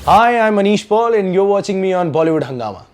Hi, I'm Manish Paul and you're watching me on Bollywood Hungama.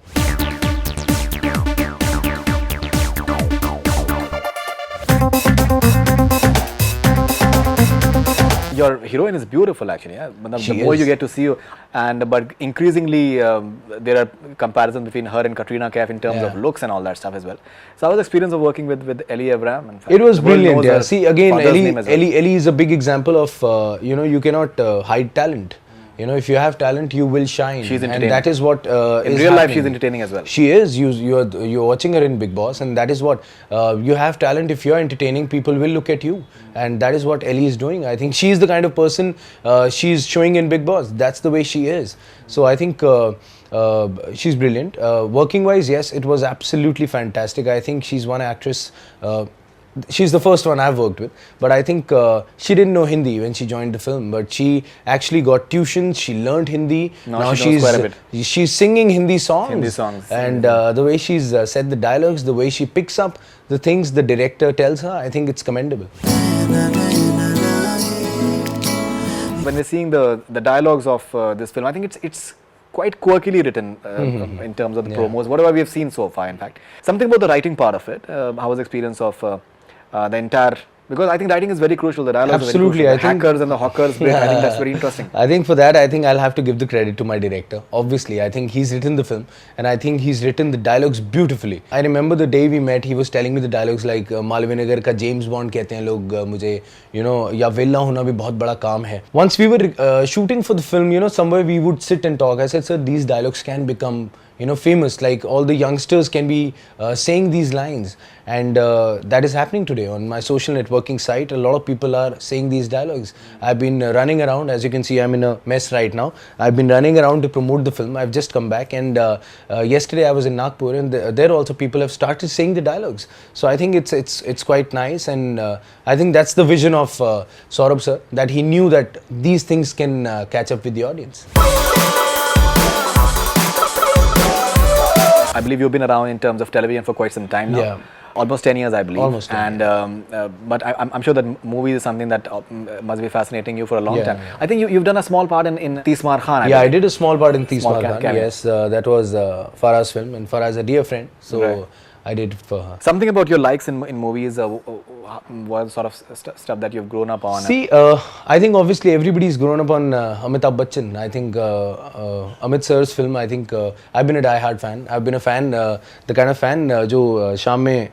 Your heroine is beautiful, actually. Yeah? The more is. you get to see you, but increasingly there are comparisons between her and Katrina Kaif in terms of looks and all that stuff as well. So, how was the experience of working with Elli Avram? In fact, It was the world brilliant. knows Yeah. her See, again, father's name as well. Ellie is a big example of you cannot hide talent. If you have talent, you will shine. She's entertaining. And that is what in is real life, happening. she's entertaining as well. She is. You're watching her in Big Boss, and that is what you have talent. If you're entertaining, people will look at you, and that is what Ellie is doing. I think she's the kind of person she's showing in Big Boss. That's the way she is. So I think she's brilliant. Working wise, yes, it was absolutely fantastic. I think she's one actress. She's the first one I've worked with, but I think she didn't know Hindi when she joined the film, but she actually got tuitions, she learned Hindi. Now she knows quite a bit. She's singing Hindi songs. And the way she's said the dialogues, the way she picks up the things the director tells her, I think it's commendable. When we're seeing the dialogues of this film, I think it's quite quirkily written in terms of the promos, whatever we have seen so far, in fact. Something about the writing part of it, how was the experience of the entire, because I think writing is very crucial, the dialogues Absolutely, are very crucial. The hackers and the hawkers bit, I think that's very interesting. I think for that, I think I'll have to give the credit to my director. Obviously, I think he's written the film and I think he's written the dialogues beautifully. I remember the day we met, he was telling me the dialogues like Malvinagar ka James Bond कहते हैं लोग मुझे, या वेला होना भी बहुत बड़ा काम है. Once we were shooting for the film, somewhere we would sit and talk. I said, sir, these dialogues can become famous, like all the youngsters can be saying these lines, and that is happening today on my social networking site. A lot of people are saying these dialogues. I've been running around, as you can see I'm in a mess right now. I've been running around to promote the film. I've just come back, and yesterday I was in Nagpur, and there also people have started saying the dialogues. So I think it's quite nice, and I think that's the vision of Saurabh sir, that he knew that these things can catch up with the audience. I believe you've been around in terms of television for quite some time now. Yeah. Almost 10 years, I believe. Almost 10 years. But I'm sure that movies is something that must be fascinating you for a long time. Yeah. I think you've done a small part in Tismar Khan. I did a small part in Tismar Khan. Cameo. Yes, that was Farah's film, and Farah is a dear friend, so I did it for her. Something about your likes in movies, what sort of stuff that you've grown up on? See, I think obviously everybody's grown up on Amitabh Bachchan. I think Amit sir's film, I think I've been a die-hard fan. I've been a fan, the kind of fan जो शाम में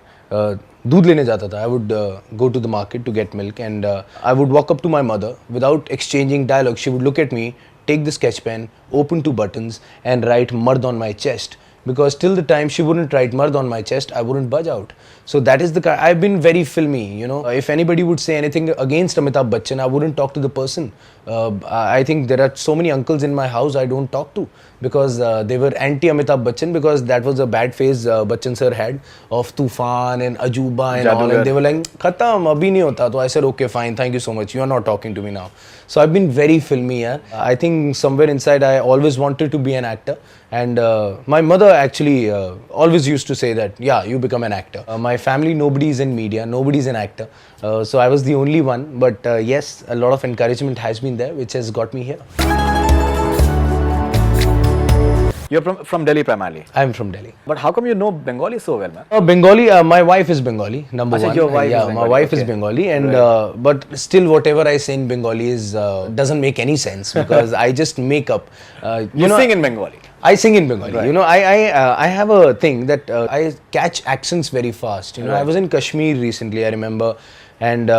दूध लेने जाता था. I would go to the market to get milk, and I would walk up to my mother without exchanging dialogue. She would look at me, take the sketch pen, open 2 buttons and write Mard on my chest. Because till the time she wouldn't write Mard on my chest, I wouldn't budge out. So that is the kind. I've been very filmy, If anybody would say anything against Amitabh Bachchan, I wouldn't talk to the person. I think there are so many uncles in my house I don't talk to, because they were anti-Amitabh Bachchan, because that was a bad phase Bachchan sir had of Tufan and Ajuba and all, and they were like, Khatam, abhi nahi hota. So I said, okay, fine, thank you so much. You are not talking to me now. So I've been very filmy. I think somewhere inside I always wanted to be an actor, and my mother actually always used to say that, yeah, you become an actor. My family, nobody is in media, nobody is an actor. So I was the only one, but yes, a lot of encouragement has been there, which has got me here. You're from Delhi primarily. I'm from Delhi. But how come you know Bengali so well, man? Bengali, my wife is Bengali, number one. Your wife is Bengali. My wife is Bengali, and but still whatever I say in Bengali is doesn't make any sense, because I just make up. You sing in Bengali. I sing in Bengali. Right. I have a thing that I catch accents very fast. I was in Kashmir recently, I remember, and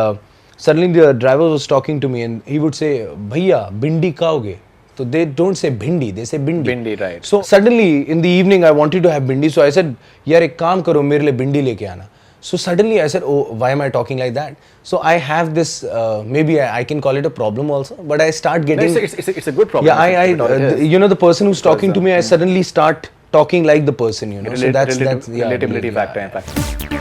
suddenly the driver was talking to me, and he would say, "Bhaiya, bindi kaoge." So they don't say bhindi, they say bindi. Bindi, right. So suddenly in the evening I wanted to have bindi, so I said, "Yaar ek kaam karo, mere liye bindi leke aana." So suddenly I said, oh, why am I talking like that? So I have this, maybe I can call it a problem also, but I start getting... No, it's a good problem. Yeah, the person who's talking to me, I suddenly start talking like the person, So that's relatability factor, in fact.